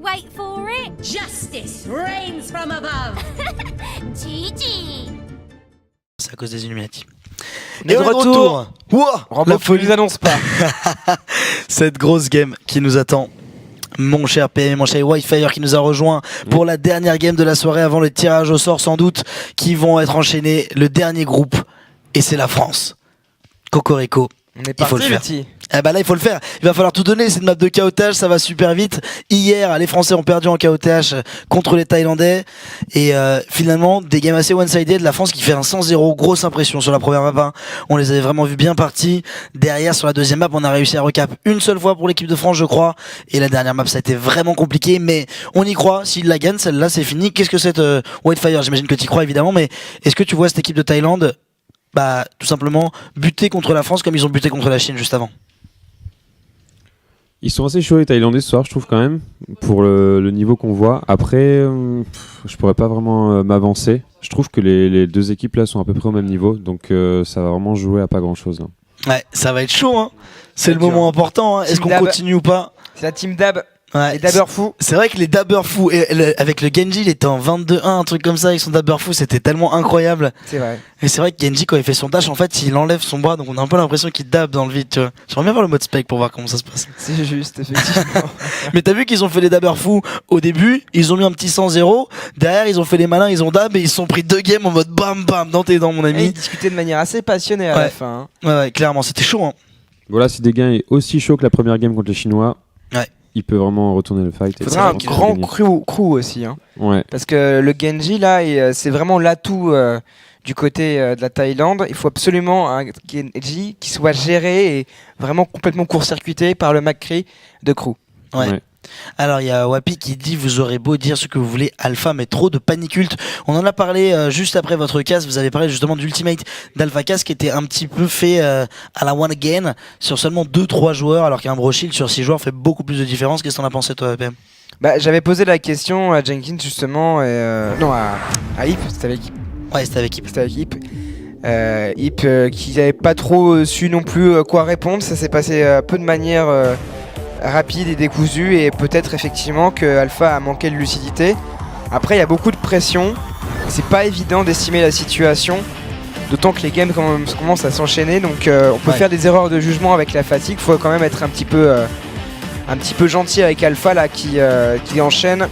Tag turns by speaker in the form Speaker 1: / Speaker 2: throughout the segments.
Speaker 1: Wait for it.
Speaker 2: Justice reigns from above.
Speaker 1: GG.
Speaker 3: C'est à cause des Illuminati.
Speaker 4: On est de retour.
Speaker 3: Ouah,
Speaker 4: Rambo
Speaker 3: la folie.
Speaker 4: ne nous annonce pas.
Speaker 3: Cette grosse game qui nous attend. Mon cher PM, mon cher Wildfire qui nous a rejoint pour la dernière game de la soirée avant le tirage au sort sans doute, qui vont être enchaînés. Le dernier groupe, et c'est la France. Cocorico.
Speaker 4: On est
Speaker 3: Il faut
Speaker 4: parti,
Speaker 3: le faire.
Speaker 4: Betty.
Speaker 3: Eh ben là il faut le faire, il va falloir tout donner, c'est une map de KOTH, ça va super vite. Hier les Français ont perdu en KOTH contre les Thaïlandais et finalement des games assez one-sided, la France qui fait un 100-0, grosse impression sur la première map, hein. On les avait vraiment vus bien partis. Derrière sur la deuxième map on a réussi à recap une seule fois pour l'équipe de France je crois, et la dernière map ça a été vraiment compliqué, mais on y croit, s'ils la gagnent celle-là c'est fini. Qu'est-ce que c'est Wildfire, j'imagine que tu y crois évidemment, mais est-ce que tu vois cette équipe de Thaïlande tout simplement buter contre la France comme ils ont buté contre la Chine juste avant?
Speaker 5: Ils sont assez chauds les Thaïlandais ce soir, je trouve quand même, pour le niveau qu'on voit. Après, je pourrais pas vraiment m'avancer. Je trouve que les deux équipes là sont à peu près au même niveau, donc ça va vraiment jouer à pas grand chose là.
Speaker 3: Ouais, ça va être chaud, hein. C'est le
Speaker 4: dur.
Speaker 3: moment important, hein. Est-ce
Speaker 4: Team
Speaker 3: qu'on
Speaker 4: Dab.
Speaker 3: continue ou pas?
Speaker 4: C'est la team Dab.
Speaker 3: Ouais,
Speaker 4: Les Dabbers fous.
Speaker 3: c'est vrai que les Dabbers fous, et avec le Genji, il était en 22-1, un truc comme ça avec son Dabber fou, c'était tellement incroyable.
Speaker 4: C'est vrai.
Speaker 3: Et c'est vrai que Genji, quand il fait son dash, en fait, il enlève son bras, donc on a un peu l'impression qu'il dab dans le vide, tu vois. J'aimerais bien voir le mode spec pour voir comment ça se passe.
Speaker 4: C'est juste, effectivement.
Speaker 3: Mais t'as vu qu'ils ont fait les Dabbers fous au début, ils ont mis un petit 100-0, derrière ils ont fait les malins, ils ont dab et ils se sont pris 2 games en mode bam bam dans tes dents, mon
Speaker 4: Et
Speaker 3: ami.
Speaker 4: ils discutaient de manière assez passionnée à
Speaker 3: Ouais.
Speaker 4: la fin. Hein.
Speaker 3: Ouais, clairement, c'était chaud, hein.
Speaker 5: Voilà, si Degain est aussi chaud que la première game contre les Chinois,
Speaker 3: Ouais.
Speaker 5: il peut vraiment retourner le fight.
Speaker 4: Il
Speaker 5: et
Speaker 4: faudra un
Speaker 3: vrai qu'il
Speaker 4: grand
Speaker 5: gagner.
Speaker 4: crew aussi. Hein.
Speaker 5: Ouais.
Speaker 4: Parce que le Genji, là, c'est vraiment l'atout du côté de la Thaïlande. Il faut absolument un Genji qui soit géré et vraiment complètement court-circuité par le McCree de crew.
Speaker 3: Ouais.
Speaker 5: Ouais.
Speaker 3: Alors il y a Wapi qui dit vous aurez beau dire ce que vous voulez Alpha mais trop de paniculte. On en a parlé juste après votre cast, vous avez parlé justement d'Ultimate d'Alpha Cast qui était un petit peu fait à la one again sur seulement 2-3 joueurs alors qu'un Broshield sur 6 joueurs fait beaucoup plus de différence. Qu'est-ce que t'en as pensé toi PM?
Speaker 4: Bah, j'avais posé la question à Jenkins justement, et, non à Hip, c'était avec Hip.
Speaker 3: Ouais c'était avec Hip.
Speaker 4: C'était avec Hip. Hip qui n'avait pas trop su non plus quoi répondre, ça s'est passé un peu de manière rapide et décousue et peut-être effectivement que Alpha a manqué de lucidité. Après il y a beaucoup de pression, c'est pas évident d'estimer la situation, d'autant que les games commencent à s'enchaîner, donc on peut
Speaker 3: Ouais.
Speaker 4: faire des erreurs de jugement avec la fatigue, faut quand même être un petit peu gentil avec Alpha là qui enchaîne.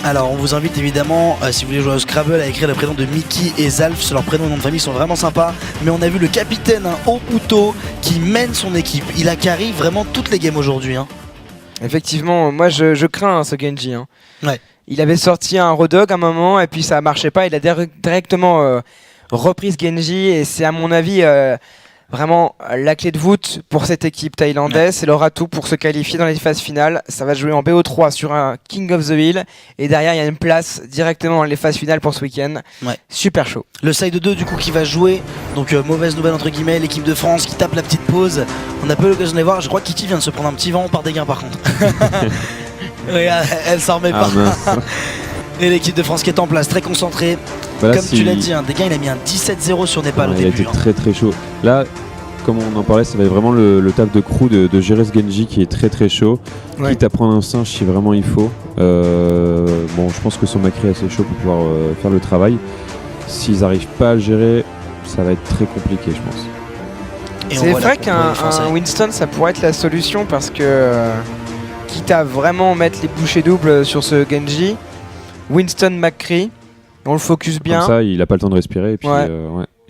Speaker 3: Alors on vous invite évidemment si vous voulez jouer au Scrabble à écrire le prénom de Mickey et Zalf, leurs prénoms et noms de famille sont vraiment sympas. Mais on a vu le capitaine au couteau qui mène son équipe, il a carry vraiment toutes les games aujourd'hui, hein.
Speaker 4: Effectivement, moi je crains ce Genji. Hein.
Speaker 3: Ouais.
Speaker 4: Il avait sorti un Rodog à un moment et puis ça marchait pas. Il a directement repris ce Genji et c'est à mon avis vraiment la clé de voûte pour cette équipe thaïlandaise. C'est leur atout pour se qualifier dans les phases finales. Ça va se jouer en BO3 sur un King of the Hill et derrière il y a une place directement dans les phases finales pour ce week-end.
Speaker 3: Ouais.
Speaker 4: Super chaud.
Speaker 3: Le side 2 du coup qui va jouer, donc mauvaise nouvelle entre guillemets, l'équipe de France qui tape la petite pause. On a pas eu l'occasion de les voir, je crois que Kitty vient de se prendre un petit vent par Degain par contre. Regarde, elle s'en remet
Speaker 5: Ah
Speaker 3: pas.
Speaker 5: mince.
Speaker 3: Et l'équipe de France qui est en place, très concentrée.
Speaker 5: Voilà,
Speaker 3: Comme tu l'as dit, hein, Degain il a mis un 17-0 sur Népal au
Speaker 5: il a
Speaker 3: début,
Speaker 5: été
Speaker 3: hein.
Speaker 5: très très chaud. Là, comme on en parlait, ça va être vraiment le taf de crew de gérer ce Genji qui est très très chaud.
Speaker 4: Ouais.
Speaker 5: Quitte à prendre un singe si vraiment il faut. Bon, je pense que son Macri est assez chaud pour pouvoir faire le travail. S'ils n'arrivent pas à le gérer, ça va être très compliqué, je pense.
Speaker 3: Et on
Speaker 4: C'est
Speaker 3: voit la
Speaker 4: vrai
Speaker 3: compo des Français.
Speaker 4: qu'un Winston ça pourrait être la solution parce que quitte à vraiment mettre les bouchées doubles sur ce Genji, Winston McCree, on le focus bien.
Speaker 5: Comme ça, il n'a pas le temps de respirer et puis
Speaker 4: Ouais.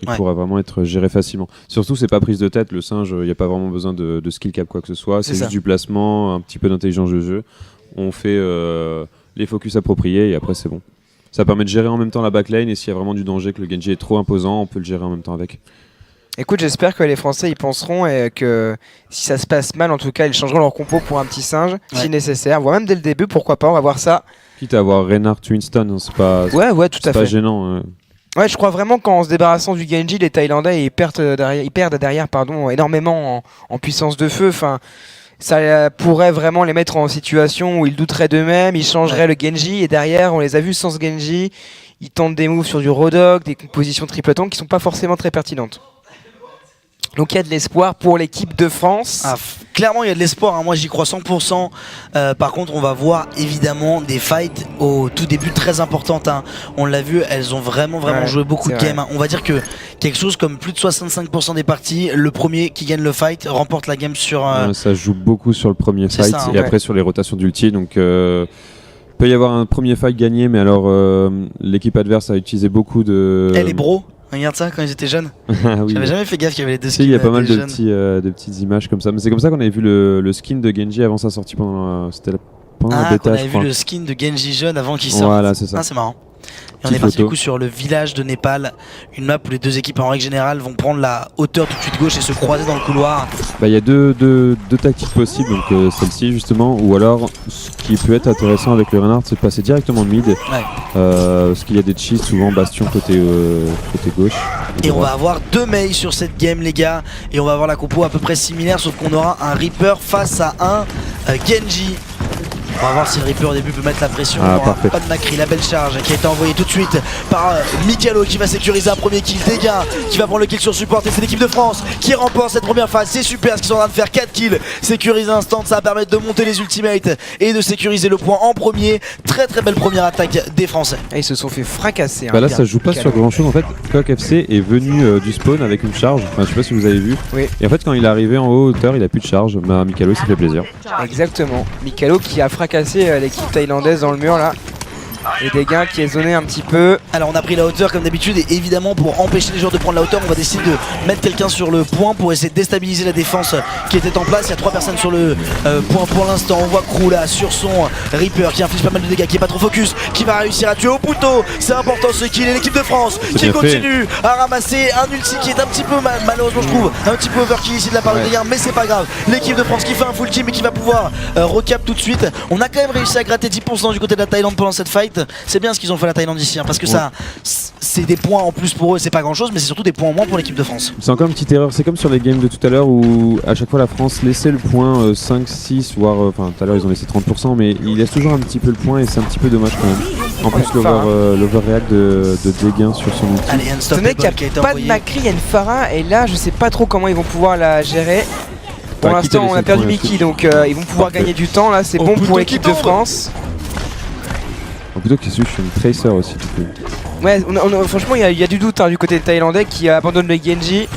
Speaker 5: il
Speaker 3: Ouais.
Speaker 5: pourra vraiment être géré facilement. Surtout, c'est pas prise de tête. Le singe, il n'y a pas vraiment besoin de skill cap quoi que ce soit.
Speaker 4: C'est
Speaker 5: C'est
Speaker 4: ça.
Speaker 5: juste du placement, un petit peu d'intelligence de jeu. On fait les focus appropriés et après c'est bon. Ça permet de gérer en même temps la backline et s'il y a vraiment du danger que le Genji est trop imposant, on peut le gérer en même temps avec.
Speaker 4: Écoute, j'espère que les Français y penseront et que si ça se passe mal, en tout cas, ils changeront leur compo pour un petit singe si
Speaker 3: Ouais.
Speaker 4: nécessaire. Voire même dès le début, pourquoi pas, on va voir ça.
Speaker 5: Quitte à avoir Reinhardt Winston, hein, c'est pas,
Speaker 4: Ouais, tout à
Speaker 5: pas
Speaker 4: fait.
Speaker 5: gênant.
Speaker 4: Ouais, je crois vraiment qu'en se débarrassant du Genji, les Thaïlandais ils perdent derrière énormément en puissance de feu. Enfin, ça pourrait vraiment les mettre en situation où ils douteraient d'eux-mêmes, ils changeraient le Genji et derrière, on les a vus sans ce Genji, ils tentent des moves sur du Rodog, des compositions tripleton qui sont pas forcément très pertinentes. Donc il y a de l'espoir pour l'équipe de France.
Speaker 3: Clairement il y a de l'espoir, hein. Moi j'y crois 100%. Par contre on va voir évidemment des fights au tout début très importantes, hein. On l'a vu, elles ont vraiment joué beaucoup de games, hein. On va dire que quelque chose comme plus de 65% des parties, le premier qui gagne le fight remporte la game sur...
Speaker 5: Ça joue beaucoup sur le premier fight
Speaker 3: ça, hein.
Speaker 5: et après sur les rotations d'ulti. Donc peut y avoir un premier fight gagné, mais alors l'équipe adverse a utilisé beaucoup de...
Speaker 3: Les bros, regarde ça quand ils étaient jeunes.
Speaker 5: Ah oui.
Speaker 3: J'avais jamais fait gaffe qu'il y avait les deux skins.
Speaker 5: Il y a pas mal
Speaker 3: des
Speaker 5: de,
Speaker 3: jeunes.
Speaker 5: de petites images comme ça. Mais c'est comme ça qu'on avait vu le skin de Genji avant sa sortie pendant la bêta,
Speaker 3: qu'on
Speaker 5: je
Speaker 3: avait
Speaker 5: crois.
Speaker 3: vu le skin de Genji jeune avant qu'il sorte.
Speaker 5: Voilà, c'est ça.
Speaker 3: Ah, c'est marrant. Et on
Speaker 5: Petite
Speaker 3: est parti
Speaker 5: photo.
Speaker 3: du coup sur le village de Népal, une map où les deux équipes en règle générale vont prendre la hauteur tout de suite gauche et se croiser dans le couloir.
Speaker 5: Bah, il y a deux tactiques possibles, donc celle-ci justement, ou alors ce qui peut être intéressant avec le Reinhardt, c'est de passer directement mid, parce qu'il y a des cheats souvent bastion côté gauche.
Speaker 3: Et on va avoir deux Mei sur cette game les gars, et on va avoir la compo à peu près similaire, sauf qu'on aura un Reaper face à un Genji. On va voir si le Reaper au début peut mettre la pression.
Speaker 5: Ah,
Speaker 3: On aura
Speaker 5: parfait.
Speaker 3: pas de Macri, la belle charge qui a été envoyée tout de suite par Mikalo qui va sécuriser un premier kill. Dégâts qui va prendre le kill sur support, et c'est l'équipe de France qui remporte cette première phase. C'est super ce qu'ils sont en train de faire, 4 kills, sécuriser instant, ça va permettre de monter les ultimates et de sécuriser le point en premier. Très belle première attaque des Français.
Speaker 4: Et ils se sont fait fracasser.
Speaker 5: Bah là ça joue pas sur grand chose en fait. Coq FC est venu du spawn avec une charge, enfin, je sais pas si vous avez vu.
Speaker 4: Oui.
Speaker 5: Et en fait quand il est arrivé en haut hauteur il a plus de charge, bah Mikalo ça fait plaisir.
Speaker 4: Exactement. Mikalo qui a fracassé l'équipe thaïlandaise dans le mur là. Les dégâts qui est zoné un petit peu.
Speaker 3: Alors on a pris la hauteur comme d'habitude, et évidemment pour empêcher les joueurs de prendre la hauteur on va décider de mettre quelqu'un sur le point pour essayer de déstabiliser la défense qui était en place. Il y a 3 personnes sur le point pour l'instant. On voit Crew là sur son Reaper qui inflige pas mal de dégâts, qui est pas trop focus, qui va réussir à tuer au poteau. C'est important ce kill, et l'équipe de France qui
Speaker 5: bien
Speaker 3: continue à ramasser un ulti qui est un petit peu malheureusement je trouve un petit peu overkill ici de la part de Dégâts, mais c'est pas grave. L'équipe de France qui fait un full team et qui va pouvoir recap tout de suite. On a quand même réussi à gratter 10% du côté de la Thaïlande pendant cette fight. C'est bien ce qu'ils ont fait la Thaïlande ici, hein, parce que ça c'est des points en plus pour eux, c'est pas grand chose, mais c'est surtout des points en moins pour l'équipe de France.
Speaker 5: C'est encore une petite erreur, c'est comme sur les games de tout à l'heure où à chaque fois la France laissait le point 5-6, voire enfin tout à l'heure ils ont laissé 30%, mais ils laissent toujours un petit peu le point et c'est un petit peu dommage quand même. En plus l'overreact de Dégain sur son outil.
Speaker 3: Allez,
Speaker 4: Ce mec qui a pas de Macri, il y a une Farah, et là je sais pas trop comment ils vont pouvoir la gérer. Pour
Speaker 5: Bah, quitte
Speaker 4: l'instant
Speaker 5: à
Speaker 4: on
Speaker 5: laisser
Speaker 4: a perdu
Speaker 5: le point
Speaker 4: Mickey,
Speaker 5: là-dessus.
Speaker 4: donc ils vont pouvoir gagner du temps là, c'est
Speaker 3: Oh,
Speaker 4: bon
Speaker 3: putain,
Speaker 4: pour l'équipe
Speaker 3: qui
Speaker 4: de
Speaker 3: tombe.
Speaker 4: France.
Speaker 5: Plutôt que je suis une tracer aussi du coup.
Speaker 4: Ouais, franchement il y a du doute hein, du côté thaïlandais qui abandonne le Genji.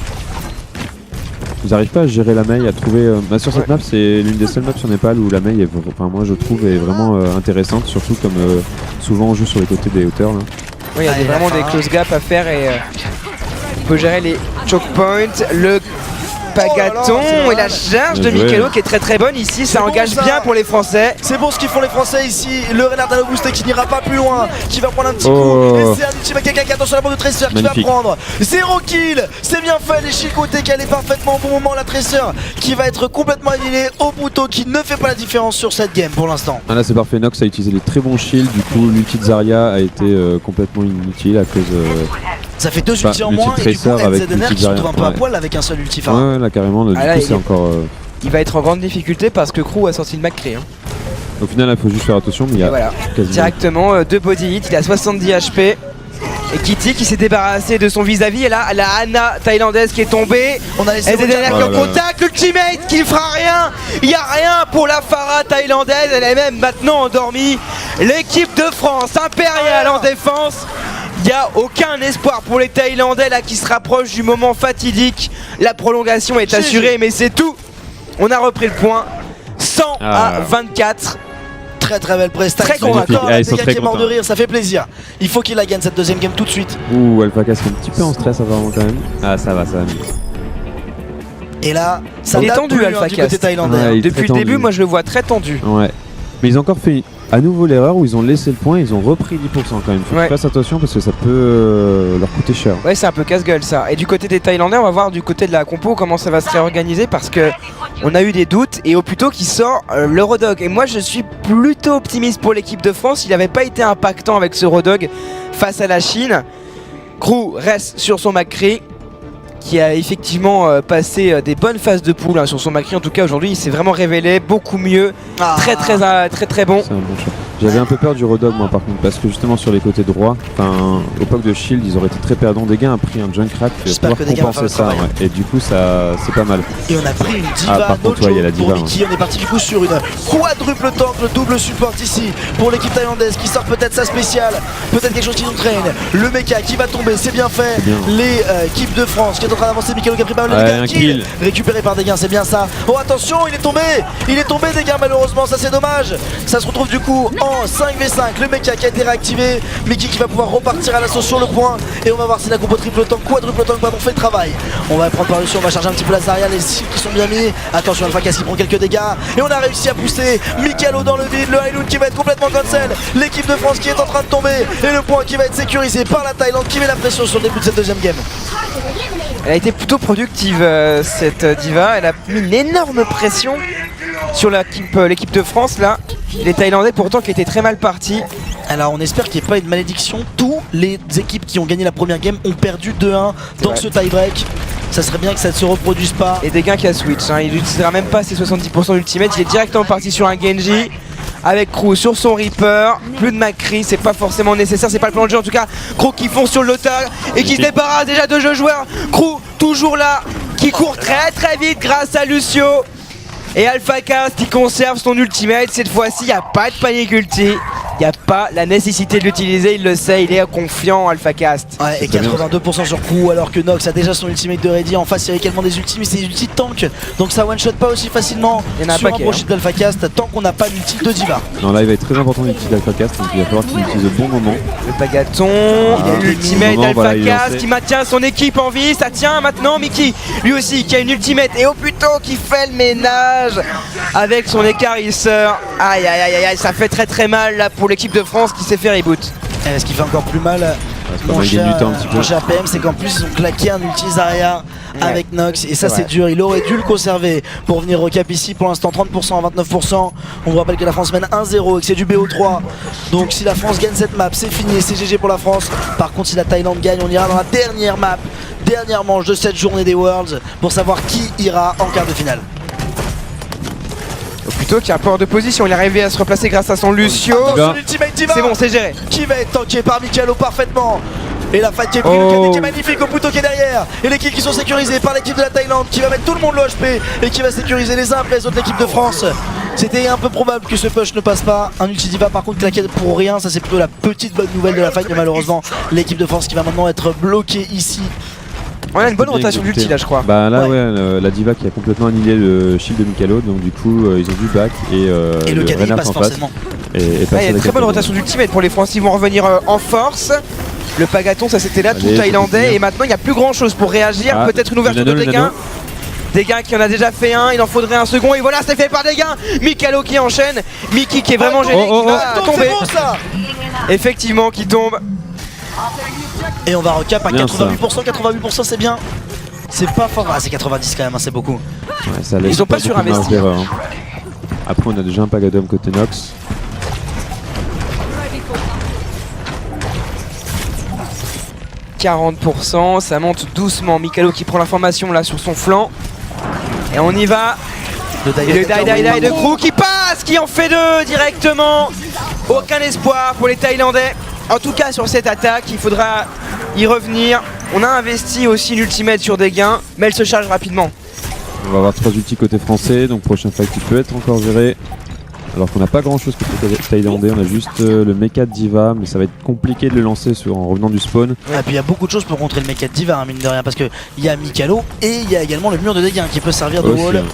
Speaker 5: Ils n'arrivent pas à gérer la Mei, à trouver. Sur cette map, c'est l'une des seules maps sur Népal où la Mei est, enfin moi je trouve est vraiment intéressante, surtout comme souvent on joue sur les côtés des hauteurs là.
Speaker 4: Ouais, il y a
Speaker 3: Allez,
Speaker 4: vraiment
Speaker 3: la
Speaker 4: des
Speaker 3: Farah.
Speaker 4: close gaps à faire et on peut gérer les choke points, le pagaton
Speaker 3: c'est
Speaker 4: et la charge de
Speaker 5: Bien joué.
Speaker 4: Mikalo qui est très bonne ici, ça
Speaker 3: bon,
Speaker 4: engage
Speaker 3: ça.
Speaker 4: bien pour les Français.
Speaker 3: C'est bon ce qu'ils font les Français ici. Le Renard à boosté qui n'ira pas plus loin, qui va prendre un petit
Speaker 5: Oh.
Speaker 3: coup. Et c'est un ultimate quelqu'un qui attend sur la bande de Tracer qui va
Speaker 5: Magnifique.
Speaker 3: prendre 0 kill. C'est bien fait, les chicotés qui allaient parfaitement au bon moment. La Tracer qui va être complètement annihilée au poteau, qui ne fait pas la différence sur cette game pour l'instant.
Speaker 5: Ah là c'est parfait, Nox a utilisé des très bons shields, du coup l'ulti de Zarya a été complètement inutile à cause...
Speaker 3: Ça fait 2
Speaker 5: Bah,
Speaker 3: ultis en
Speaker 5: l'ulti
Speaker 3: moins, et du coup
Speaker 5: Tracer avec
Speaker 3: NZNR
Speaker 5: l'ulti
Speaker 3: qui se retrouve
Speaker 5: Zarya,
Speaker 3: un peu à
Speaker 5: ouais.
Speaker 3: poil avec un seul ulti.
Speaker 5: Ouais là carrément, du
Speaker 4: Ah, là,
Speaker 5: coup
Speaker 4: il
Speaker 5: c'est
Speaker 4: est-
Speaker 5: encore...
Speaker 4: Il va être en grande difficulté parce que Crew a sorti le Macri. Hein.
Speaker 5: Au final il faut juste faire attention, mais il y
Speaker 4: Et
Speaker 5: a
Speaker 4: voilà,
Speaker 5: quasiment...
Speaker 4: directement 2 body hits, il a 70 HP. Et Kitty qui s'est débarrassé de son vis-à-vis, et là la Anna thaïlandaise qui est tombée.
Speaker 3: On a laissé
Speaker 4: NZNR qui est en
Speaker 5: Oh là là.
Speaker 4: contact, l'ultimate qui fera rien. Il n'y a rien pour la Farah thaïlandaise, elle est même maintenant endormie. L'équipe de France impériale en défense. Il n'y a aucun espoir pour les Thaïlandais là qui se rapprochent du moment fatidique. La prolongation est assurée, mais c'est tout. On a repris le point. 100 à 24.
Speaker 3: très belle prestation.
Speaker 4: Très convaincant.
Speaker 3: Encore
Speaker 5: Ah, ils sont
Speaker 3: Dégâts
Speaker 5: très
Speaker 3: qui est mort de
Speaker 5: contents.
Speaker 3: rire, ça fait plaisir. Il faut qu'il la gagne cette deuxième game tout de suite.
Speaker 5: Ouh, Alpha Casque est un petit peu en stress apparemment quand même. Ah ça va mieux.
Speaker 3: Et là, ça
Speaker 4: Il est
Speaker 3: date
Speaker 4: tendu,
Speaker 3: plus,
Speaker 4: Alpha
Speaker 3: du
Speaker 4: Cast.
Speaker 3: côté thaïlandais.
Speaker 5: Ouais, il est
Speaker 4: Depuis
Speaker 5: très
Speaker 4: le début,
Speaker 5: tendu.
Speaker 4: moi je le vois très tendu.
Speaker 5: Ouais. Mais ils ont encore fait à nouveau l'erreur où ils ont laissé le point, ils ont repris 10% quand même. Faut
Speaker 4: Ouais.
Speaker 5: qu'ils fassent attention parce que ça peut leur coûter cher.
Speaker 4: Ouais, c'est un peu casse-gueule ça. Et du côté des Thaïlandais, on va voir du côté de la compo comment ça va se réorganiser parce que on a eu des doutes et au plutôt qui sort l'Eurodog. Et moi je suis plutôt optimiste pour l'équipe de France. Il n'avait pas été impactant avec ce Eurodog face à la Chine. Crew reste sur son Macri qui a effectivement passé des bonnes phases de poule sur son Macri. En tout cas aujourd'hui il s'est vraiment révélé beaucoup mieux, très bon.
Speaker 5: C'est un bon choix. J'avais un peu peur du Rodog moi par contre, parce que justement sur les côtés droits, au POC de Shield ils auraient été très perdants. Dégâts a pris un Junkrat pour
Speaker 3: J'espère
Speaker 5: pouvoir
Speaker 3: que Dégâts va
Speaker 5: compenser
Speaker 3: faire
Speaker 5: ça,
Speaker 3: le travail.
Speaker 5: ouais. Et du coup ça c'est pas mal.
Speaker 3: Et on a pris une diva
Speaker 5: par contre, ouais, il y a la diva,
Speaker 3: pour Mickey. On est parti du coup sur une quadruple tank, le double support ici pour l'équipe thaïlandaise qui sort peut-être sa spéciale, peut-être quelque chose qui nous traîne. Le mecha qui va tomber, c'est bien fait.
Speaker 5: C'est bien.
Speaker 3: L'équipe de France qui est en train d'avancer, Mikalo qui a pris pas mal de
Speaker 5: Ouais,
Speaker 3: dégâts.
Speaker 5: un kill.
Speaker 3: Récupéré par Dégâts, c'est bien ça. Oh attention, il est tombé Dégâts malheureusement, ça c'est dommage. Ça se retrouve du coup en 5v5. Le mecha qui a été réactivé, Mickey qui va pouvoir repartir à l'assaut sur le point. Et on va voir si la compo triple tank, quadruple tank, pardon, fait le travail. On va prendre par dessus, on va charger un petit peu la Zarya, les cibles qui sont bien mis. Attention, Alpha Cass qui prend quelques dégâts. Et on a réussi à pousser Mikalo dans le vide, le Highloot qui va être complètement cancel. L'équipe de France qui est en train de tomber. Et le point qui va être sécurisé par la Thaïlande qui met la pression sur le début de cette deuxième game.
Speaker 4: Elle a été plutôt productive cette diva, elle a mis une énorme pression sur l'équipe de France là. Les Thaïlandais pourtant qui étaient très mal partis.
Speaker 3: Alors on espère qu'il n'y ait pas une malédiction. Tous les équipes qui ont gagné la première game ont perdu 2-1 dans ce tie-break. Ça serait bien que ça ne se reproduise pas.
Speaker 4: Et Dégâts qui a switch, il n'utilisera même pas ses 70% d'ultimate, il est directement parti sur un Genji. Avec Crew sur son Reaper, plus de Macri, c'est pas forcément nécessaire, c'est pas le plan de jeu en tout cas. Crew qui fonce sur le Lota et qui se débarrasse déjà de deux joueurs. Crew toujours là, qui court très vite grâce à Lucio. Et Alpha Cass qui conserve son ultimate, cette fois-ci il n'y a pas de panique ulti. Il n'y a pas la nécessité de l'utiliser, il le sait, il est confiant en Alpha Cast.
Speaker 3: Ouais, et 82% sur Crew alors que Nox a déjà son ultimate de ready. En face il y a également des ultis, mais c'est des ultis de tank. Donc ça one shot pas aussi facilement sur un profil d'Alpha Cast tant qu'on n'a pas d'ulti de diva.
Speaker 5: Non là il va être très important l'ulti d'Alpha Cast, donc il va falloir qu'il l'utilise au bon moment.
Speaker 4: Le Pagaton, il y a l'ultimate d'Alpha Cast qui maintient son équipe en vie. Ça tient maintenant Mickey, lui aussi qui a une ultimate et au plutôt qui fait le ménage avec son écarisseur. Aïe, ça fait très mal là pour l'équipe de France qui s'est fait reboot.
Speaker 3: Ce qui fait encore plus mal, mon cher PM, c'est qu'en plus ils ont claqué un ulti Zarya avec Nox et ça c'est dur. Il aurait dû le conserver pour venir recap ici. Pour l'instant 30% à 29%. On vous rappelle que la France mène 1-0 et que c'est du BO3. Donc si la France gagne cette map, c'est fini, c'est GG pour la France. Par contre si la Thaïlande gagne, on ira dans la dernière map, dernière manche de cette journée des Worlds pour savoir qui ira en quart de finale.
Speaker 4: Plutôt qui a un pouvoir de position, il est arrivé à se replacer grâce à son Lucio. C'est bon, c'est géré.
Speaker 3: Qui va être tanké par Mikalo parfaitement. Et la fight qui est prise, le KD qui est magnifique, au Puto qui est derrière. Et l'équipe qui sont sécurisées par l'équipe de la Thaïlande qui va mettre tout le monde le HP et qui va sécuriser les uns après les autres l'équipe de France. C'était un peu probable que ce push ne passe pas. Un ulti diva par contre claqué pour rien, ça c'est plutôt la petite bonne nouvelle de la fight. Mais malheureusement l'équipe de France qui va maintenant être bloquée ici.
Speaker 4: On a une bonne rotation d'ulti là je crois.
Speaker 5: Bah là la diva qui a complètement annihilé le shield de Mikalo, donc du coup ils ont du back et
Speaker 3: le KD passe forcément.
Speaker 4: Il y a une très bonne rotation d'ultimate pour les Français, ils vont revenir en force. Le Pagaton ça c'était là tout thaïlandais et maintenant il n'y a plus grand chose pour réagir, peut-être une ouverture de Dégâts. Dégâts qui en a déjà fait un, il en faudrait un second et voilà c'est fait par Dégâts. Mikalo qui enchaîne, Mickey qui est vraiment gêné, qui va tomber.
Speaker 3: Bon, ça.
Speaker 4: Effectivement qui tombe.
Speaker 3: Et on va recap à
Speaker 5: bien
Speaker 3: 88%, c'est bien. C'est pas fort, c'est 90 quand même, c'est beaucoup.
Speaker 5: Ouais, ça
Speaker 4: ils sont pas surinvestis.
Speaker 5: Après on a déjà un Pagadum côté Nox.
Speaker 4: « 40%, ça monte doucement. Mikalo qui prend l'information là sur son flanc. Et on y va. Et le die de Crew qui passe, qui en fait deux directement. Aucun espoir pour les Thaïlandais. En tout cas sur cette attaque, il faudra y revenir. On a investi aussi une ultimate sur des gains, mais elle se charge rapidement.
Speaker 5: On va avoir 3 ultis côté français, donc prochain fight qui peut être encore géré. Alors qu'on n'a pas grand chose côté thaïlandais, on a juste le mecha de diva, mais ça va être compliqué de le lancer en revenant du spawn.
Speaker 3: Et puis il y a beaucoup de choses pour contrer le mecha de diva, mine de rien, parce qu'il y a Mikalo et il y a également le mur de dégâts qui peut servir de wall.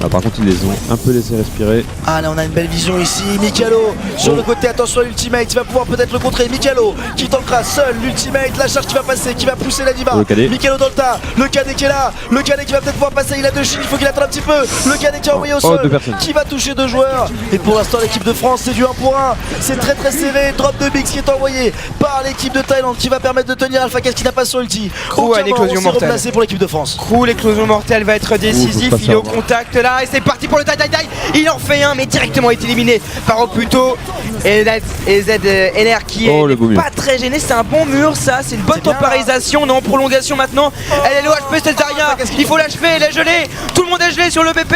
Speaker 5: Ah, par contre ils les ont un peu laissé respirer.
Speaker 3: Ah là on a une belle vision ici, Mikalo sur le côté, attention à l'ultimate, il va pouvoir peut-être le contrer, Mikalo qui tankera seul l'ultimate, la charge qui va passer, qui va pousser la diva. Mikalo dans le tas, le KD qui est là, le KD qui va peut-être pouvoir passer, il a deux shields, il faut qu'il attende un petit peu, le KD qui a envoyé au sol, qui va toucher deux joueurs. Et pour l'instant l'équipe de France c'est du 1 pour 1, c'est très serré, drop de Bix qui est envoyé par l'équipe de Thaïlande qui va permettre de tenir Alpha Cass qui n'a pas son ulti.
Speaker 4: Crew a une éclosion mortelle
Speaker 3: pour l'équipe de France.
Speaker 4: Crew, l'éclosion mortelle va être décisif, il est au contact là et c'est parti pour le tie. Il en fait un mais directement est éliminé par Oputo et ZLR qui est pas très gêné. C'est un bon mur ça, c'est une bonne temporisation. On est en prolongation maintenant. Elle est low HP Césaria, il faut l'achever, elle est gelée. Tout le monde est gelé sur le BP.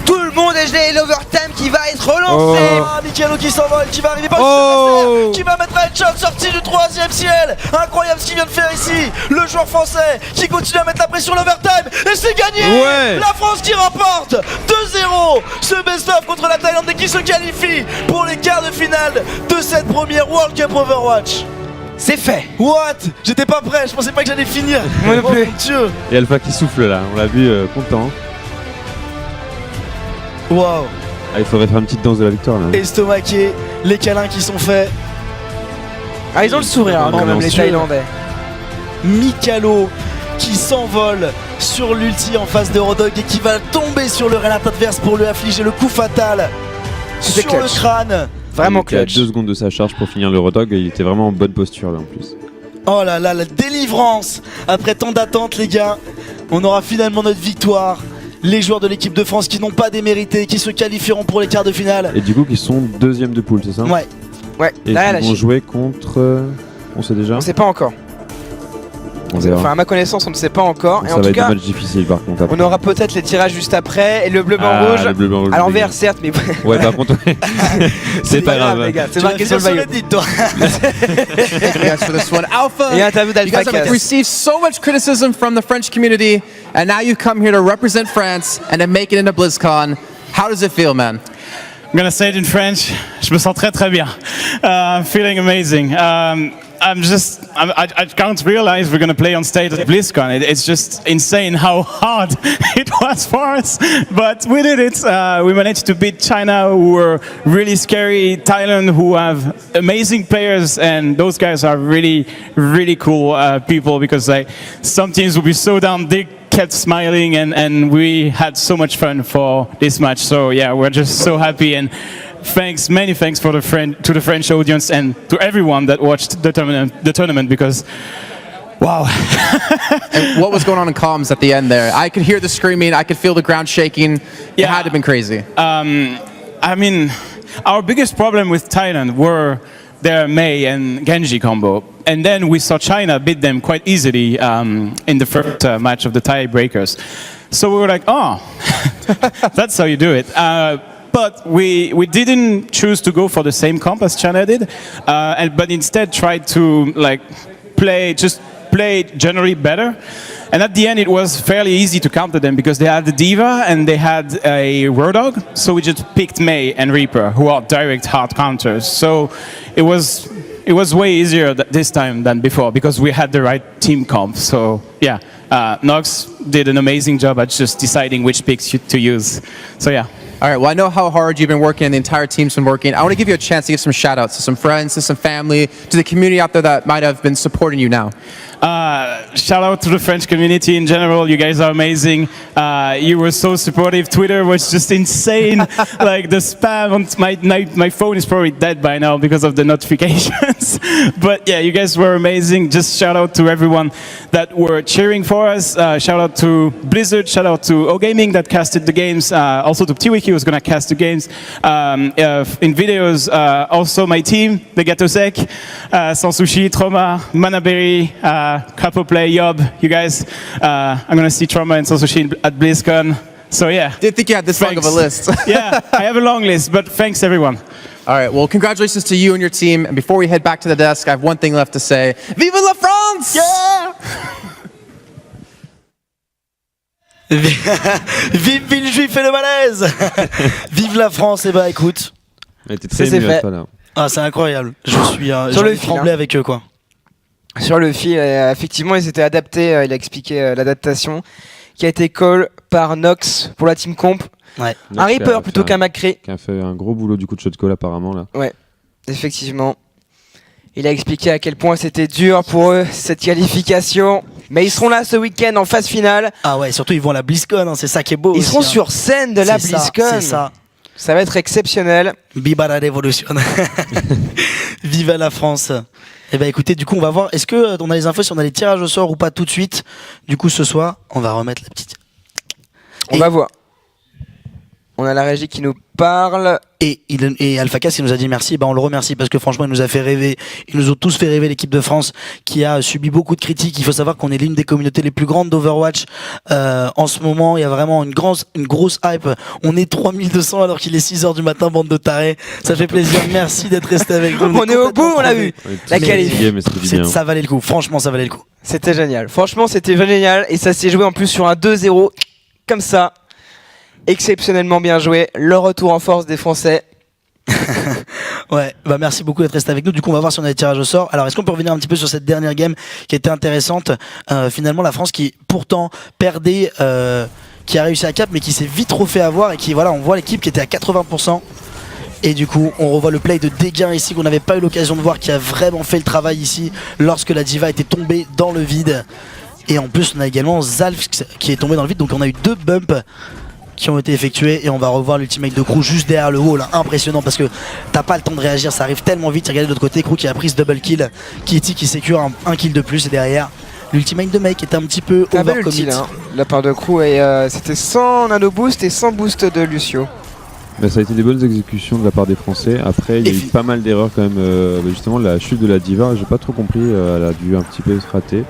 Speaker 4: Tout le monde est gelé et l'overtime qui va être relancé.
Speaker 3: Mikalo qui s'envole, qui va arriver par qui va mettre un headshot sorti du 3e ciel. Incroyable ce qu'il vient de faire ici. Le joueur français qui continue à mettre la pression l'overtime et c'est gagné. La France qui remporte 2-0 ce best-of contre la Thaïlande et qui se qualifie pour les quarts de finale de cette première World Cup Overwatch.
Speaker 4: C'est fait.
Speaker 3: What? J'étais pas prêt, je pensais pas que j'allais finir.
Speaker 4: Moi non plus.
Speaker 3: Mon Dieu.
Speaker 5: Et Alpha qui souffle là, on l'a vu content.
Speaker 3: Waouh.
Speaker 5: Ah, il faudrait faire une petite danse de la victoire là.
Speaker 3: Estomaqué, les câlins qui sont faits.
Speaker 4: Ah ils ont le sourire quand même les Thaïlandais.
Speaker 3: Mikalo qui s'envole sur l'ulti en face de Rodog et qui va tomber sur le Renat adverse pour lui affliger le coup fatal sur
Speaker 4: clutch.
Speaker 3: le crâne.
Speaker 4: Vraiment
Speaker 5: Il était à
Speaker 4: clutch.
Speaker 5: 2 secondes de sa charge pour finir le redog et il était vraiment en bonne posture là en plus.
Speaker 3: Oh là là, la délivrance. Après tant d'attentes les gars, on aura finalement notre victoire. Les joueurs de l'équipe de France qui n'ont pas démérité, qui se qualifieront pour les quarts de finale.
Speaker 5: Et du coup qui sont 2e de poule, c'est ça?
Speaker 3: Ouais.
Speaker 5: Et
Speaker 4: là,
Speaker 5: ils vont jouer contre... On sait déjà?
Speaker 4: On sait pas encore.
Speaker 5: On verra.
Speaker 4: Enfin à ma connaissance on ne sait pas encore. Et
Speaker 5: Ça
Speaker 4: en
Speaker 5: va
Speaker 4: tout
Speaker 5: être
Speaker 4: cas
Speaker 5: des matchs difficiles par contre. après.
Speaker 4: on aura peut-être les tirages juste après et le bleu blanc rouge.
Speaker 5: Le bleu, blanc, rouge,
Speaker 4: À l'envers
Speaker 5: les
Speaker 4: certes mais
Speaker 5: gars. Ouais par contre c'est pas grave.
Speaker 4: les gars. C'est
Speaker 3: Tu vas
Speaker 4: marqué sur
Speaker 3: finir
Speaker 4: le
Speaker 3: sur
Speaker 4: maillot.
Speaker 3: le dit, toi.
Speaker 6: Thank you guys for this one. Alpha,
Speaker 4: Et interview
Speaker 6: you guys have
Speaker 4: d'Alpha
Speaker 6: received so much criticism from the French community, and now you come here to represent France and to make it into BlizzCon. How does it feel, man?
Speaker 7: I'm gonna say it in French. Je me sens très très bien. I'm feeling amazing. I can't realize we're gonna play on stage at BlizzCon. It's just insane how hard it was for us, but we did it. We managed to beat China, who were really scary. Thailand, who have amazing players, and those guys are really, really cool people. Because some teams will be so down, they kept smiling, and we had so much fun for this match. So yeah, we're just so happy and. Many thanks to the French audience and to everyone that watched the tournament because, wow.
Speaker 6: And what was going on in comms at the end there? I could hear the screaming, I could feel the ground shaking. It had to have been crazy.
Speaker 7: I mean, our biggest problem with Thailand were their Mei and Genji combo. And then we saw China beat them quite easily in the first match of the tiebreakers. So we were like, oh, that's how you do it. But we didn't choose to go for the same comp as China did, but instead tried to play generally better. And at the end, it was fairly easy to counter them because they had the D.Va and they had a Roadhog. So we just picked Mei and Reaper, who are direct hard counters. So it was way easier this time than before because we had the right team comp. So yeah, Nox did an amazing job at just deciding which picks to use. So yeah.
Speaker 6: All right, well, I know how hard you've been working and the entire team's been working. I want to give you a chance to give some shout outs to some friends, to some family, to the community out there that might have been supporting you now.
Speaker 7: Shout out to the French community in general. You guys are amazing. You were so supportive. Twitter was just insane. Like the spam on my phone is probably dead by now because of the notifications. But yeah, you guys were amazing. Just shout out to everyone that were cheering for us. Shout out to Blizzard. Shout out to OGaming that casted the games. Also to Ptiwiki who's gonna cast the games in videos. Also my team, the Gatosek, Sansushi, Trauma, Manaberry. Capo Play, Yob, you guys. I'm gonna see Trauma and Sansushi at BlizzCon. So yeah.
Speaker 6: Didn't think you had this long of a list.
Speaker 7: Yeah, I have a long list, but thanks everyone.
Speaker 6: All right, well, congratulations to you and your team. And before we head back to the desk, I have one thing left to say. Vive la France!
Speaker 3: Yeah! Vive Villejuif et le malaise. Vive la France, et bah écoute.
Speaker 5: Elle était très
Speaker 4: C'est
Speaker 5: émue,
Speaker 4: fait.
Speaker 5: Alpha, là.
Speaker 3: Ah c'est incroyable. Je suis
Speaker 4: Sur le
Speaker 3: j'ai
Speaker 4: fil,
Speaker 3: tremblé
Speaker 4: hein.
Speaker 3: avec eux quoi.
Speaker 4: Sur le fil, effectivement, ils étaient adaptés. Il a expliqué l'adaptation qui a été call par Nox pour la team comp.
Speaker 3: Ouais.
Speaker 4: Un Reaper plutôt qu'un McCree.
Speaker 5: Qui a fait un gros boulot du coup de shot call apparemment là.
Speaker 4: Effectivement. Il a expliqué à quel point c'était dur pour eux cette qualification. Mais ils seront là ce week-end en phase finale.
Speaker 3: Ah ouais, surtout ils vont à la BlizzCon, hein, c'est ça qui est beau.
Speaker 4: Ils
Speaker 3: aussi,
Speaker 4: seront
Speaker 3: hein.
Speaker 4: sur scène de la
Speaker 3: C'est ça,
Speaker 4: BlizzCon.
Speaker 3: C'est ça.
Speaker 4: Ça va être exceptionnel.
Speaker 3: Viva la révolution. Viva la France. Eh ben écoutez, du coup on va voir. Est-ce que on a les infos si on a les tirages au sort ou pas tout de suite. Du coup ce soir, on va remettre la petite.
Speaker 4: On va voir. On a la régie qui nous parle.
Speaker 3: Et Alpha Cast qui nous a dit merci, on le remercie parce que franchement il nous a fait rêver, ils nous ont tous fait rêver, l'équipe de France qui a subi beaucoup de critiques. Il faut savoir qu'on est l'une des communautés les plus grandes d'Overwatch en ce moment, il y a vraiment une grosse hype, on est 3200 alors qu'il est 6h du matin, bande de tarés, ça fait plaisir, merci d'être resté avec nous.
Speaker 4: On est au bout, on l'a vu. La qualif.
Speaker 5: Mais c'était bien.
Speaker 3: Ça valait le coup, franchement ça valait le coup.
Speaker 4: C'était génial. Franchement, c'était génial. Et ça s'est joué en plus sur un 2-0. Comme ça. Exceptionnellement bien joué. Le retour en force des Français.
Speaker 3: Ouais, merci beaucoup d'être resté avec nous. Du coup, on va voir si on a des tirages au sort. Alors, est-ce qu'on peut revenir un petit peu sur cette dernière game qui était intéressante finalement, la France qui pourtant perdait, qui a réussi à cap, mais qui s'est vite refait avoir et qui, voilà, on voit l'équipe qui était à 80%. Et du coup, on revoit le play de Dégain ici qu'on n'avait pas eu l'occasion de voir, qui a vraiment fait le travail ici lorsque la diva était tombée dans le vide. Et en plus, on a également Zalf qui est tombé dans le vide. Donc, on a eu 2 bumps qui ont été effectués et on va revoir l'ultimate de Crew juste derrière le wall, impressionnant parce que t'as pas le temps de réagir, ça arrive tellement vite. Regardez de l'autre côté, Crew qui a pris ce double kill, Kitty qui sécure un kill de plus et derrière l'ultimate de Mike est un petit peu
Speaker 4: Un bel
Speaker 3: overcommit.
Speaker 4: ulti, de la part de Crew et c'était sans nano boost et sans boost de Lucio.
Speaker 5: Ça a été des bonnes exécutions de la part des Français. Après, il y a eu pas mal d'erreurs quand même. Justement, la chute de la diva, j'ai pas trop compris, elle a dû un petit peu se rater.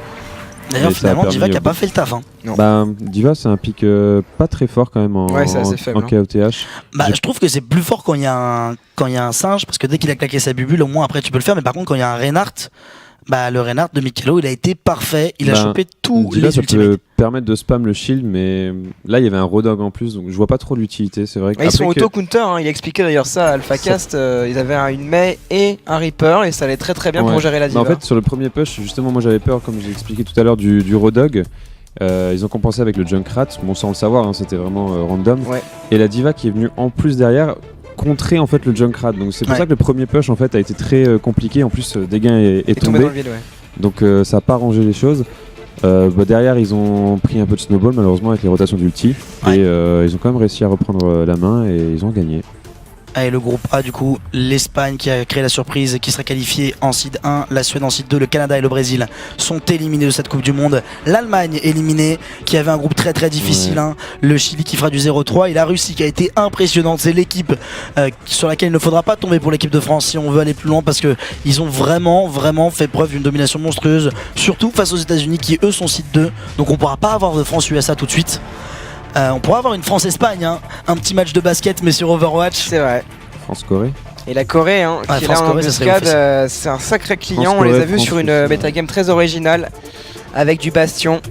Speaker 3: D'ailleurs,
Speaker 5: Mais ça a
Speaker 3: finalement,
Speaker 5: permis,
Speaker 3: Diva qui a pas fait le taf.
Speaker 5: Diva, c'est un pic pas très fort quand même en,
Speaker 4: Ouais, c'est assez faible,
Speaker 5: en KOTH.
Speaker 3: Je trouve que c'est plus fort quand il y a un singe, parce que dès qu'il a claqué sa bubule, au moins après tu peux le faire. Mais par contre, quand il y a un Reinhardt, le Reinhardt de Mikelo, il a été parfait. Il a chopé tous
Speaker 5: Diva,
Speaker 3: les
Speaker 5: ça
Speaker 3: ultimates.
Speaker 5: peut permettre de spam le shield, mais là il y avait un Rodog en plus, donc je vois pas trop l'utilité. C'est vrai.
Speaker 4: Ils sont auto-counter, il a expliqué d'ailleurs ça à AlphaCast. Ils avaient une Mei et un Reaper et ça allait très très bien pour gérer la diva.
Speaker 5: En fait, sur le premier push, justement, moi j'avais peur, comme j'ai expliqué tout à l'heure, du Rodog. Ils ont compensé avec le Junkrat, sans le savoir, c'était vraiment random.
Speaker 4: Ouais.
Speaker 5: Et la diva qui est venue en plus derrière contrer en fait le Junkrat. Donc c'est pour ça que le premier push en fait a été très compliqué. En plus, Dégain est tombé.
Speaker 4: Dans le vide, ouais.
Speaker 5: Donc ça n'a pas arrangé les choses. Derrière, ils ont pris un peu de snowball malheureusement avec les rotations d'ulti. Et ils ont quand même réussi à reprendre la main et ils ont gagné.
Speaker 3: Et le groupe A, du coup, l'Espagne qui a créé la surprise, qui sera qualifiée en seed 1, la Suède en seed 2, le Canada et le Brésil sont éliminés de cette Coupe du Monde. L'Allemagne éliminée, qui avait un groupe très très difficile, le Chili qui fera du 0-3 et la Russie qui a été impressionnante. C'est l'équipe sur laquelle il ne faudra pas tomber pour l'équipe de France si on veut aller plus loin, parce que ils ont vraiment fait preuve d'une domination monstrueuse, surtout face aux États-Unis qui eux sont seed 2. Donc on pourra pas avoir de France-USA tout de suite. On pourra avoir une France-Espagne, un petit match de basket mais sur Overwatch.
Speaker 4: C'est vrai.
Speaker 5: France-Corée.
Speaker 4: Et la Corée, qui est là en embuscade, c'est un sacré client. On les a vus sur une metagame très originale avec du Bastion.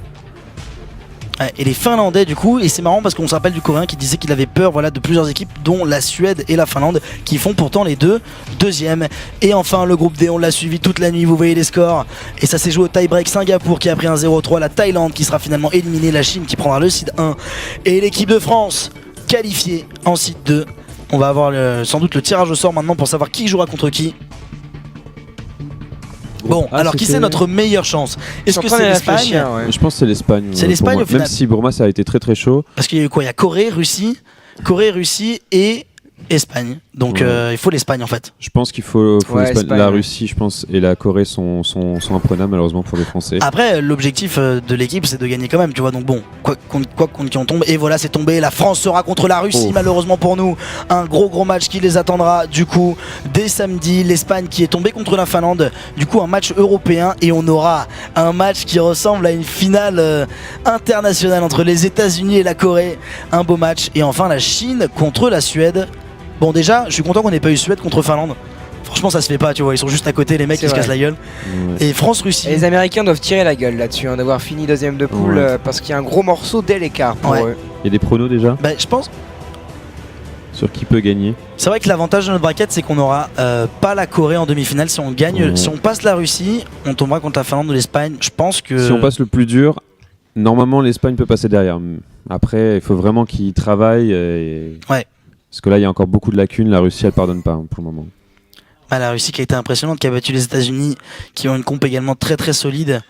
Speaker 3: Et les Finlandais du coup, et c'est marrant parce qu'on se rappelle du Coréen qui disait qu'il avait peur de plusieurs équipes dont la Suède et la Finlande qui font pourtant les deux deuxièmes. Et enfin le groupe D, on l'a suivi toute la nuit, vous voyez les scores et ça s'est joué au tie-break. Singapour qui a pris un 0-3, la Thaïlande qui sera finalement éliminée, la Chine qui prendra le seed 1 et l'équipe de France qualifiée en seed 2. On va avoir sans doute le tirage au sort maintenant pour savoir qui jouera contre qui. Bon, alors qui c'est notre meilleure chance? Est-ce que c'est l'Espagne?
Speaker 5: Je pense que c'est l'Espagne.
Speaker 3: C'est l'Espagne au final.
Speaker 5: Même si pour moi ça a été très très chaud.
Speaker 3: Parce qu'il y a eu quoi? Il y a Corée, Russie et Espagne. Donc il faut l'Espagne en fait.
Speaker 5: Je pense qu'il faut
Speaker 4: l'Espagne.
Speaker 5: La Russie, je pense, et la Corée sont imprenables malheureusement pour les Français.
Speaker 3: Après, l'objectif de l'équipe c'est de gagner quand même, tu vois. Donc bon, quoi contre qui on tombe. Et voilà, c'est tombé. La France sera contre la Russie, malheureusement pour nous. Un gros match qui les attendra du coup dès samedi. L'Espagne qui est tombée contre la Finlande. Du coup, un match européen et on aura un match qui ressemble à une finale internationale entre les États-Unis et la Corée. Un beau match. Et enfin, la Chine contre la Suède. Bon, déjà, je suis content qu'on n'ait pas eu Suède contre Finlande. Franchement, ça se fait pas, tu vois. Ils sont juste à côté, les mecs qui se cassent la gueule. Et France-Russie.
Speaker 4: Et les Américains doivent tirer la gueule là-dessus, d'avoir fini deuxième de poule parce qu'il y a un gros morceau dès l'écart pour eux.
Speaker 5: Il y a des pronos déjà
Speaker 3: je pense.
Speaker 5: Sur qui peut gagner.
Speaker 3: C'est vrai que l'avantage de notre bracket, c'est qu'on n'aura pas la Corée en demi-finale. Si on gagne, si on passe la Russie, on tombera contre la Finlande ou l'Espagne. Je pense que.
Speaker 5: Si on passe le plus dur, normalement l'Espagne peut passer derrière. Après, il faut vraiment qu'ils travaillent. Parce que là, il y a encore beaucoup de lacunes. La Russie, elle pardonne pas pour le moment.
Speaker 3: La Russie qui a été impressionnante, qui a battu les États-Unis, qui ont une comp également très très solide.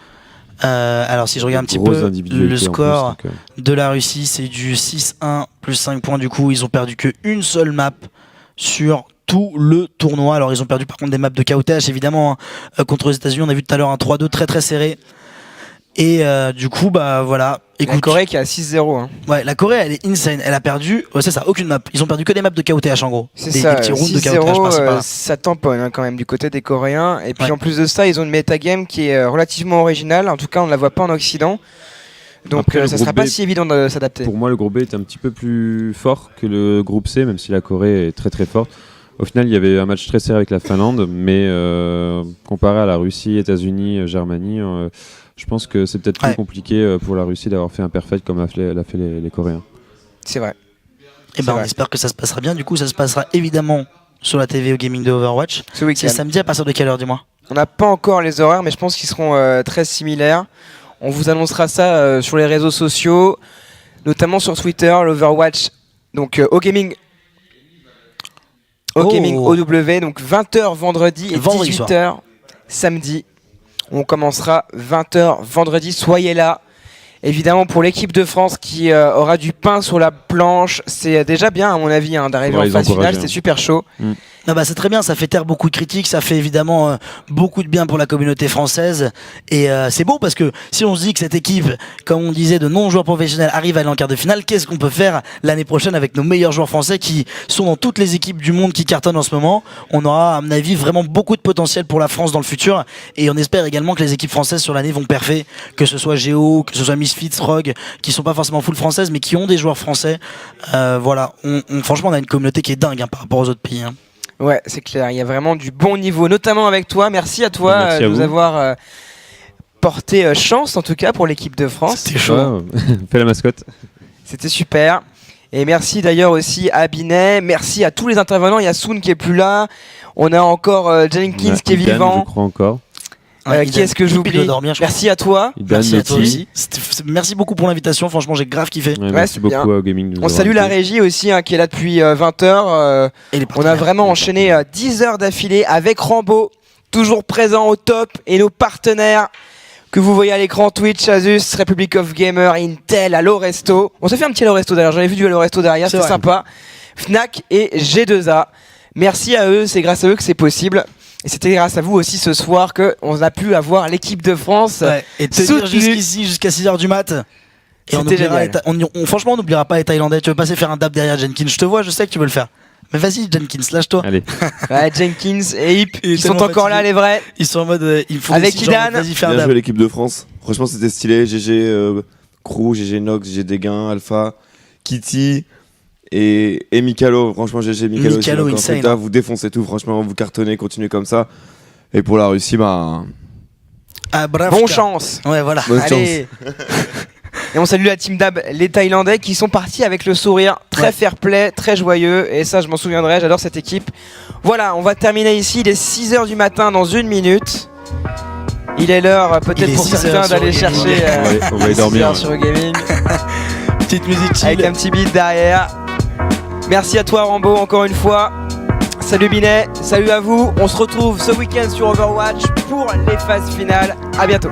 Speaker 3: Alors si je regarde un petit peu le score de la Russie, c'est du 6-1 plus 5 points. Du coup, ils ont perdu qu'une seule map sur tout le tournoi. Alors ils ont perdu par contre des maps de KOTH évidemment contre les États-Unis. On a vu tout à l'heure un 3-2 très très serré. Et du coup, bah voilà. Écoute,
Speaker 4: La Corée qui est à 6-0. Hein.
Speaker 3: ouais, la Corée, elle est insane. Elle a perdu, c'est ça, aucune map. Ils ont perdu que des maps de KOTH en gros.
Speaker 4: C'est
Speaker 3: Des
Speaker 4: ça,
Speaker 3: petits rounds de KOTH
Speaker 4: 6-0,
Speaker 3: par-ci par-là.
Speaker 4: ça tamponne hein, quand même du côté des Coréens. Et puis
Speaker 3: Ouais.
Speaker 4: en plus de ça, ils ont une metagame qui est relativement originale. En tout cas, on ne la voit pas en Occident. Donc
Speaker 5: Après, le
Speaker 4: ça sera
Speaker 5: groupe
Speaker 4: pas
Speaker 5: B,
Speaker 4: si évident de s'adapter.
Speaker 5: Pour moi, le groupe B est un petit peu plus fort que le groupe C, même si la Corée est très très forte. Au final, il y avait un match très serré avec la Finlande, mais comparé à la Russie, États-Unis, Germanie, je pense que c'est peut-être plus
Speaker 3: Ouais.
Speaker 5: compliqué pour la Russie d'avoir fait un perfect comme l'a fait les Coréens.
Speaker 4: C'est vrai.
Speaker 3: Et ben
Speaker 4: C'est
Speaker 3: on
Speaker 4: vrai.
Speaker 3: espère que ça se passera bien. Du coup, ça se passera évidemment sur la TV au gaming de Overwatch.
Speaker 4: Ce week-end.
Speaker 3: C'est samedi à partir de quelle heure, dis-moi?
Speaker 4: On n'a pas encore les horaires, mais je pense qu'ils seront très similaires. On vous annoncera ça sur les réseaux sociaux, notamment sur Twitter, l'Overwatch. Donc au gaming. Au
Speaker 3: Oh.
Speaker 4: gaming OW, donc 20h vendredi et
Speaker 3: Vendredi
Speaker 4: 18h samedi. On commencera 20h vendredi, soyez là. Évidemment pour l'équipe de France qui aura du pain sur la planche, c'est déjà bien à mon avis hein, d'arriver
Speaker 5: Ouais,
Speaker 4: en
Speaker 5: les
Speaker 4: phase finale,
Speaker 5: encourager,
Speaker 4: c'était
Speaker 5: hein.
Speaker 4: super chaud.
Speaker 3: Ah bah c'est très bien, ça fait taire beaucoup de critiques, ça fait évidemment beaucoup de bien pour la communauté française et c'est beau parce que si on se dit que cette équipe, comme on disait, de non-joueurs professionnels arrive à aller en quart de finale, qu'est-ce qu'on peut faire l'année prochaine avec nos meilleurs joueurs français qui sont dans toutes les équipes du monde qui cartonnent en ce moment? On aura à mon avis vraiment beaucoup de potentiel pour la France dans le futur et on espère également que les équipes françaises sur l'année vont perfer, que ce soit Géo, que ce soit Misfits, Rogue, qui sont pas forcément full françaises mais qui ont des joueurs français. Voilà, franchement on a une communauté qui est dingue hein, par rapport aux autres pays. Hein.
Speaker 4: Ouais, c'est clair, il y a vraiment du bon niveau, notamment avec toi. Merci à toi
Speaker 5: Merci
Speaker 4: de
Speaker 5: à
Speaker 4: nous
Speaker 5: vous.
Speaker 4: avoir porté chance, en tout cas, pour l'équipe de France.
Speaker 3: C'était chaud.
Speaker 5: Ouais, fais la mascotte.
Speaker 4: C'était super. Et merci d'ailleurs aussi à Binet. Merci à tous les intervenants. Il y a Soon qui est plus là. On a encore Jenkins qui est
Speaker 5: Idan,
Speaker 4: vivant.
Speaker 5: je crois encore.
Speaker 4: Qui est-ce que
Speaker 3: il doit
Speaker 4: j'oublie?
Speaker 3: dormir, je crois.
Speaker 4: Merci à toi.
Speaker 5: Idan,
Speaker 3: Merci à toi
Speaker 5: Noti.
Speaker 3: aussi. Merci beaucoup pour l'invitation. Franchement, j'ai grave kiffé.
Speaker 5: Ouais, merci
Speaker 4: c'est
Speaker 5: beaucoup
Speaker 4: bien.
Speaker 5: au gaming. de nous
Speaker 4: On
Speaker 5: avoir
Speaker 4: salue la
Speaker 5: invités.
Speaker 4: régie aussi qui est là depuis 20h.
Speaker 3: Et les
Speaker 4: On a
Speaker 3: partenaires.
Speaker 4: vraiment enchaîné 10 heures d'affilée avec Rambo, toujours présent au top, et nos partenaires que vous voyez à l'écran, Twitch, Asus, Republic of Gamer, Intel, Allo Resto. On s'est fait un petit Allo Resto d'ailleurs, j'en ai vu du Allo Resto derrière,
Speaker 3: C'est
Speaker 4: c'était
Speaker 3: vrai.
Speaker 4: sympa. Fnac et G2A. Merci à eux, c'est grâce à eux que c'est possible. Et c'était grâce à vous aussi ce soir qu'on a pu avoir l'équipe de France.
Speaker 3: Ouais, et tenir
Speaker 4: soutenu.
Speaker 3: jusqu'ici, jusqu'à 6h du mat. Et on
Speaker 4: C'était
Speaker 3: oubliera
Speaker 4: génial.
Speaker 3: franchement, on n'oubliera pas les Thaïlandais. Tu veux passer faire un dab derrière Jenkins? Je te vois, je sais que tu veux le faire. Mais vas-y, Jenkins, lâche-toi.
Speaker 5: Allez,
Speaker 4: Ouais, Jenkins et Hip,
Speaker 3: Il est
Speaker 4: ils sont
Speaker 3: tellement
Speaker 4: encore
Speaker 3: fatigué.
Speaker 4: là les vrais.
Speaker 3: Ils sont en mode. Ils font
Speaker 4: Avec
Speaker 3: des signes genre,
Speaker 4: Idan.
Speaker 3: vas-y, fais un
Speaker 8: Bien
Speaker 3: dab.
Speaker 8: joué l'équipe de France. Franchement, c'était stylé. GG Crew, GG Nox, GG Degain, Alpha, Kitty et Mikalo. Franchement, GG Mikalo. aussi,
Speaker 3: Mikalo,
Speaker 8: encore
Speaker 3: insane,
Speaker 8: fait taf,
Speaker 3: hein.
Speaker 8: vous défoncez tout. Franchement, vous cartonnez, continuez comme ça. Et pour la Russie, bah,
Speaker 3: Ah, bravo.
Speaker 4: Bon chance.
Speaker 3: Ouais, voilà.
Speaker 8: bonne
Speaker 4: Allez. Et on salue la team Dab, les Thaïlandais qui sont partis avec le sourire, très
Speaker 3: Ouais.
Speaker 4: fair play, très joyeux, et ça je m'en souviendrai, j'adore cette équipe. Voilà, on va terminer ici, il est 6h du matin dans 1 minute. Il est l'heure
Speaker 3: Il
Speaker 4: peut-être
Speaker 3: est
Speaker 4: pour
Speaker 3: 6 heures
Speaker 4: certains
Speaker 3: sur
Speaker 4: d'aller
Speaker 3: le gaming.
Speaker 4: chercher
Speaker 5: on va y
Speaker 4: 6
Speaker 5: dormir.
Speaker 4: heures sur le gaming,
Speaker 3: Petite musique
Speaker 4: avec
Speaker 3: chill.
Speaker 4: un petit beat derrière. Merci à toi Rambo encore une fois. Salut Binet, salut à vous, on se retrouve ce week-end sur Overwatch pour les phases finales. À bientôt.